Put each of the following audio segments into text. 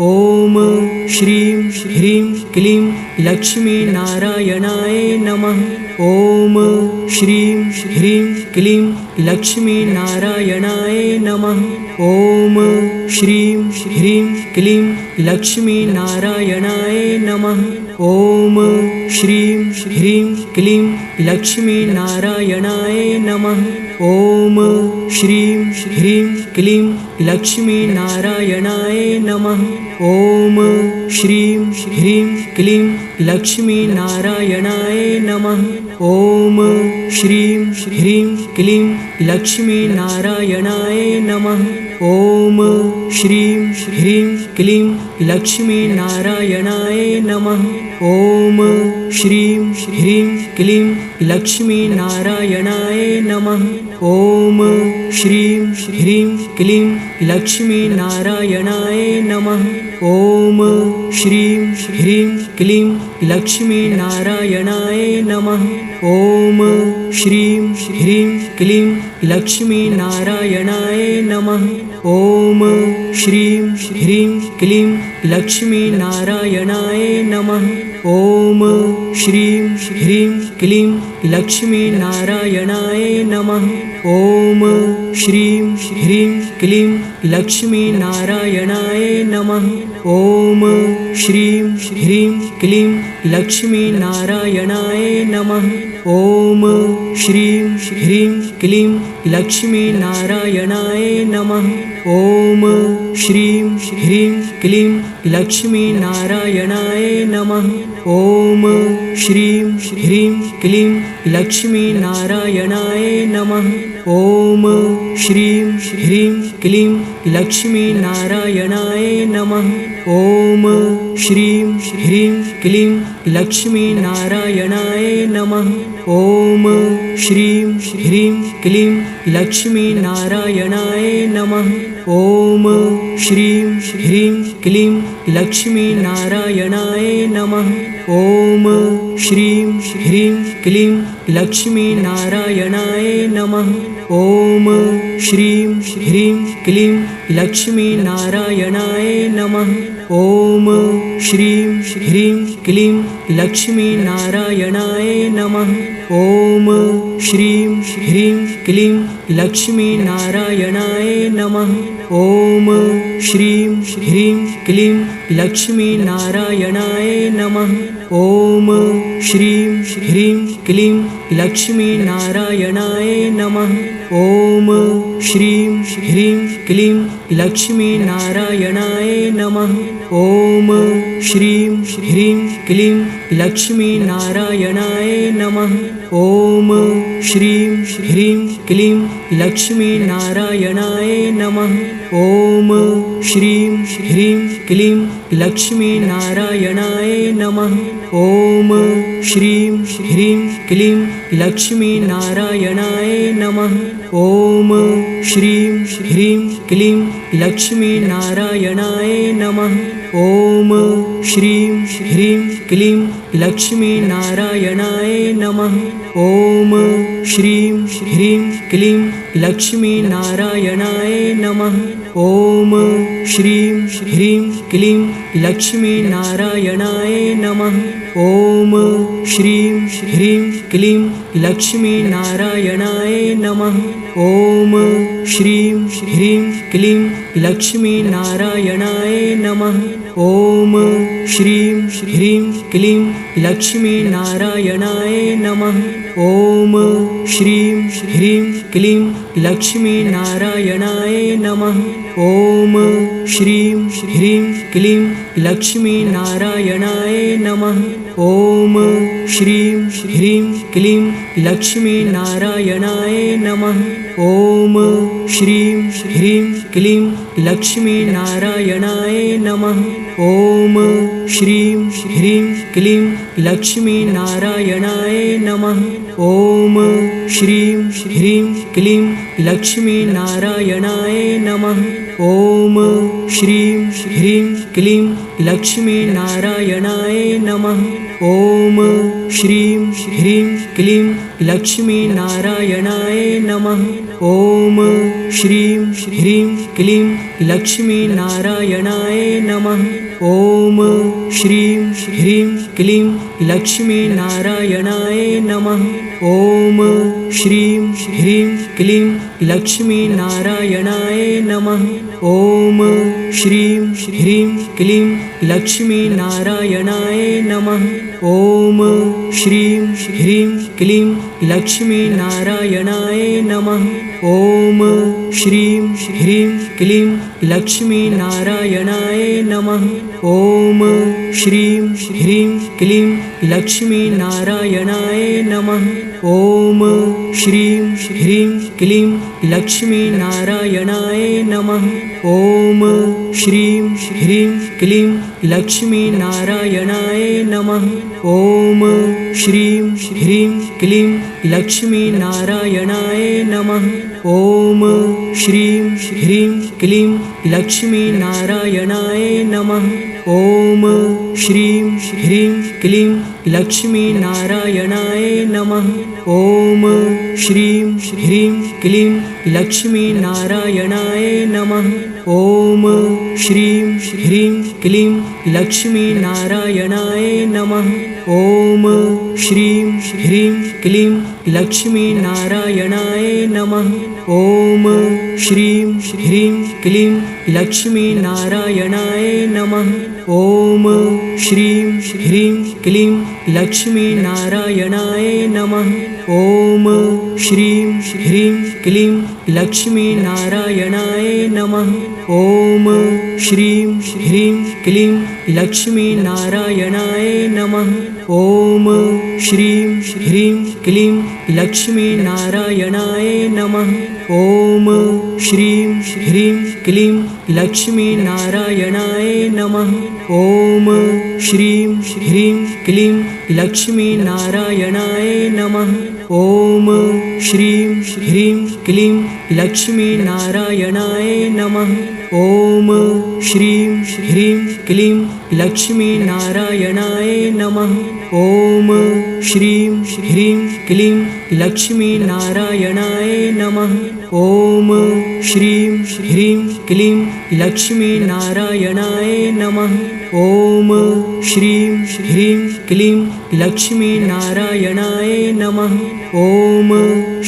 ओम श्रीं ह्रीं क्लीं लक्ष्मीनारायणाय नमः। ओम श्रीं ह्रीं क्लीं लक्ष्मीनारायणाय नमः। ओम श्रीं ह्रीं क्लीं लक्ष्मीनारायणाय नमः। ओम श्रीं ह्रीं क्लीं लक्ष्मीनारायणाय नमः। ओम श्रीं ह्रीं क्लीं लक्ष्मीनारायणाय नमः। ओम श्रीं ह्रीं क्लीं लक्ष्मीनारायणाय नमः। ओम श्रीं ह्रीं क्लीं लक्ष्मीनारायणाय नमः। ओम श्रीं ह्रीं क्लीं लक्ष्मीनारायणाय नमः। ओम श्रीं ह्रीं क्लीं लक्ष्मीनारायणाय नमः। ओम श्रीं ह्रीं क्लीं लक्ष्मीनारायणाय नमः। ओम श्रीं ह्रीं क्लीं लक्ष्मीनारायणाय नमः। ओम श्रीं ह्रीं क्लीं लक्ष्मीनारायणाय नमः। ओम श्रीं ह्रीं क्लीं लक्ष्मीनारायणाय नमः। ओम श्रीं ह्रीं क्लीं लक्ष्मीनारायणाय नमः। ओम श्रीं ह्रीं क्लीं लक्ष्मीनारायणाय नमः। ओम श्रीं ह्रीं क्लीं लक्ष्मीनारायणाय नमः। ओम श्रीं ह्रीं क्लीं लक्ष्मीनारायणाय नमः। ओम श्रीं ह्रीं क्लीं लक्ष्मीनारायणाय नमः। ओम श्रीं ह्रीं क्लीं लक्ष्मीनारायणाय नमः। ओम श्रीं ह्रीं क्लीं लक्ष्मीनारायणाय नमः। ओम श्रीं ह्रीं क्लीं लक्ष्मीनारायणाय नमः। ओम श्रीं ह्रीं क्लीं लक्ष्मीनारायणाय नमः। ओम श्रीं ह्रीं क्लीं लक्ष्मीनारायणाय नमः। ओम श्रीं ह्रीं क्लीं लक्ष्मीनारायणाय नमः। ओम श्रीं ह्रीं क्लीं लक्ष्मीनारायणाय नमः। ओम श्रीं ह्रीं क्लीं लक्ष्मीनारायणाय नमः। ओम श्रीं ह्रीं क्लीं लक्ष्मीनारायणाय नमः। ओम श्रीं ह्रीं क्लीं लक्ष्मीनारायणाय नमः। ओम श्रीं ह्रीं क्लीं लक्ष्मीनारायणाय नमः। ओम श्रीं ह्रीं क्लीं लक्ष्मीनारायणाय नमः। ओम श्रीं ह्रीं क्लीं लक्ष्मीनारायणाय नमः। ओम श्रीं ह्रीं क्लीं लक्ष्मीनारायणाय नमः। ओम श्रीं ह्रीं क्लीं लक्ष्मीनारायणाय नमः। ओम श्रीं ह्रीं क्लीं लक्ष्मीनारायणाय नमः। ओम श्रीं ह्रीं क्लीं लक्ष्मीनारायणाय नमः। ओम श्रीं ह्रीं क्लीं लक्ष्मीनारायणाय नमः। ओम श्रीं ह्रीं क्लीं लक्ष्मीनारायणाय नमः। ओम श्रीं ह्रीं क्लीं लक्ष्मीनारायणाय नमः। ओम श्रीं ह्रीं क्लीं लक्ष्मीनारायणाय नमः। ओम श्रीं ह्रीं क्लीं लक्ष्मीनारायणाय नमः। ओम श्रीं ह्रीं क्लीं लक्ष्मीनारायणाय नमः। ओम श्रीं ह्रीं क्लीं लक्ष्मीनारायणाय नमः। ओम श्रीं ह्रीं क्लीं लक्ष्मीनारायणाय नमः। ओम श्रीं ह्रीं क्लीं लक्ष्मीनारायणाय नमः। ओम श्रीं ह्रीं क्लीं लक्ष्मीनारायणाय नमः। ओम श्रीं ह्रीं क्लीं लक्ष्मीनारायणाय नमः। ओम श्रीं ह्रीं क्लीं लक्ष्मीनारायणाय नमः। ओम श्रीं ह्रीं क्लीं लक्ष्मीनारायणाय नमः। ओम श्रीं ह्रीं क्लीं लक्ष्मीनारायणाय नमः। ॐ श्रीं ह्रीं क्लीं लक्ष्मीनारायणाय नमः। ॐ श्रीं ह्रीं क्लीं लक्ष्मीनारायणाय नमः। ॐ श्रीं ह्रीं क्लीं लक्ष्मीनारायणाय नमः। ॐ श्रीं ह्रीं क्लीं लक्ष्मीनारायणाय नमः। ॐ श्रीं ह्रीं क्लीं लक्ष्मीनारायणाय नमः। ॐ श्रीं ह्रीं क्लीं लक्ष्मीनारायणाय नमः। ॐ श्रीं ह्रीं क्लीं लक्ष्मीनारायणाय नमः। ॐ श्रीं ह्रीं क्लीं लक्ष्मीनारायणाय नमः। ॐ श्रीं ह्रीं क्लीं लक्ष्मीनारायणाय नमः। ॐ श्रीं ह्रीं क्लीं लक्ष्मीनारायणाय नमः। ॐ श्रीं ह्रीं क्लीं लक्ष्मीनारायणाय नमः। ॐ श्रीं ह्रीं क्लीं लक्ष्मीनारायणाय नमः। ॐ श्रीं ह्रीं क्लीं लक्ष्मीनारायणाय नमः। ॐ श्रीं ह्रीं क्लीं लक्ष्मीनारायणाय नमः। ॐ श्रीं ह्रीं क्लीं लक्ष्मीनारायणाय नमः। ॐ श्रीं ह्रीं क्लीं लक्ष्मीनारायणाय नमः। ॐ श्रीं ह्रीं क्लीं लक्ष्मीनारायणाय नमः। ॐ श्रीं ह्रीं क्लीं लक्ष्मीनारायणाय नमः। ॐ श्रीं ह्रीं क्लीं लक्ष्मीनारायणाय नमः। ॐ श्रीं ह्रीं क्लीं लक्ष्मीनारायणाय नमः। ॐ श्रीं ह्रीं क्लीं लक्ष्मीनारायणाय नमः। ॐ श्रीं ह्रीं क्लीं लक्ष्मीनारायणाय नमः। ॐ श्रीं ह्रीं क्लीं लक्ष्मीनारायणाय नमः। ॐ श्रीं ह्रीं क्लीं लक्ष्मीनारायणाय नमः। ॐ श्रीं ह्रीं क्लीं लक्ष्मीनारायणाय नमः। ॐ श्रीं ह्रीं क्लीं लक्ष्मीनारायणाय नमः। ॐ श्रीं ह्रीं क्लीं लक्ष्मीनारायणाय नमः। ॐ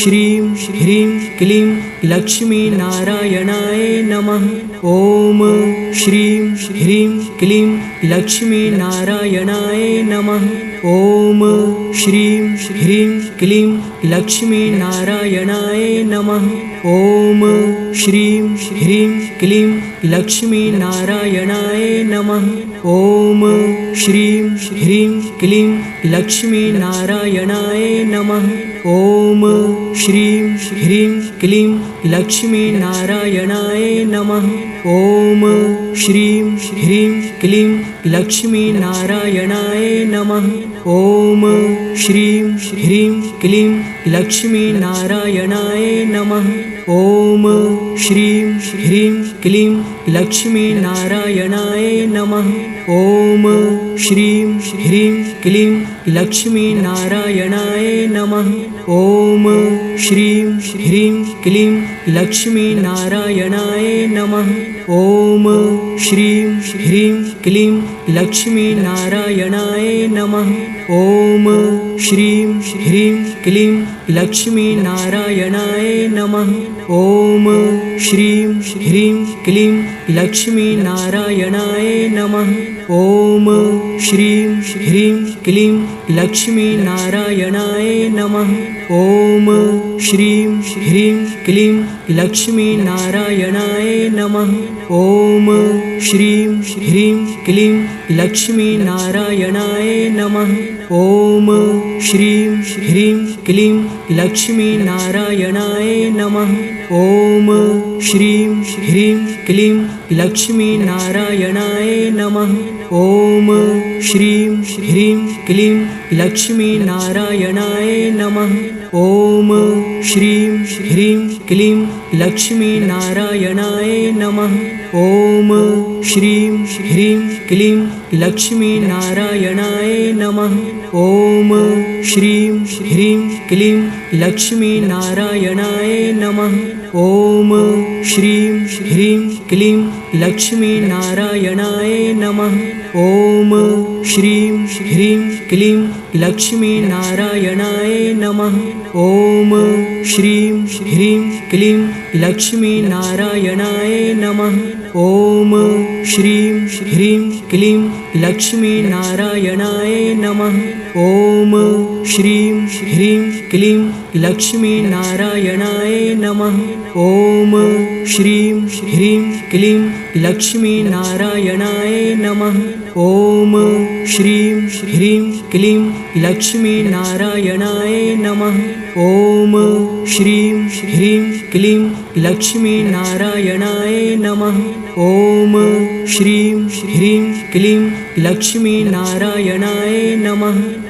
श्रीं ह्रीं क्लीं लक्ष्मीनारायणाय नमः। ॐ श्रीं ह्रीं क्लीं लक्ष्मीनारायणाय नमः। ॐ श्रीं ह्रीं क्लीं लक्ष्मीनारायणाय नमः। ॐ श्रीं ह्रीं क्लीं लक्ष्मीनारायणाय नमः। ॐ श्रीं ह्रीं क्लीं लक्ष्मीनारायणाय नमः। ॐ श्रीं ह्रीं क्लीं लक्ष्मीनारायणाय नमः। ॐ श्रीं ह्रीं क्लीं लक्ष्मीनारायणाय नमः। ॐ श्रीं ह्रीं क्लीं लक्ष्मीनारायणाय नमः। ॐ श्रीं ह्रीं क्लीं लक्ष्मीनारायणाय नमः। ॐ श्रीं ह्रीं क्लीं लक्ष्मीनारायणाय नमः। ॐ श्रीं ह्रीं क्लीं लक्ष्मीनारायणाय नमः। ॐ श्रीं ह्रीं क्लीं लक्ष्मीनारायणाय नमः। ॐ श्रीं ह्रीं क्लीं लक्ष्मीनारायणाय नमः। ॐ श्रीं ह्रीं क्लीं लक्ष्मीनारायणाय नमः। ॐ श्रीं ह्रीं क्लीं लक्ष्मीनारायणाय नमः। ॐ श्रीं ह्रीं क्लीं लक्ष्मीनारायणाय नमः। ॐ श्रीं ह्रीं क्लीं लक्ष्मीनारायणाय नमः। ॐ श्रीं ह्रीं क्लीं लक्ष्मीनारायणाय नमः। ॐ श्रीं ह्रीं क्लीं लक्ष्मीनारायणाय नमः। ॐ श्रीं ह्रीं क्लीं लक्ष्मीनारायणाय नमः। ॐ श्रीं ह्रीं क्लीं लक्ष्मीनारायणाय नमः। ओम श्रीं ह्रीं क्लीं लक्ष्मीनारायणाय नमः। ओम श्रीं ह्रीं क्लीं लक्ष्मीनारायणाय नमः। ओम श्रीं ह्रीं क्लीं लक्ष्मीनारायणाय नमः। ओम श्रीं ह्रीं क्लीं लक्ष्मीनारायणाय नमः। ओम श्रीं ह्रीं क्लीं लक्ष्मीनारायणाय नमः। ओम श्रीं ह्रीं क्लीं लक्ष्मीनारायणाय नमः। ओम श्रीं ह्रीं क्लीं लक्ष्मीनारायणाय नमः। ओम श्रीं ह्रीं क्लीं लक्ष्मीनारायणाय नमः। ओम श्रीं ह्रीं क्लीं लक्ष्मीनारायणाय नमः। ओम श्रीं ह्रीं क्लीं लक्ष्मीनारायणाय नमः। ओम श्रीं ह्रीं क्लीं लक्ष्मीनारायणाय नमः।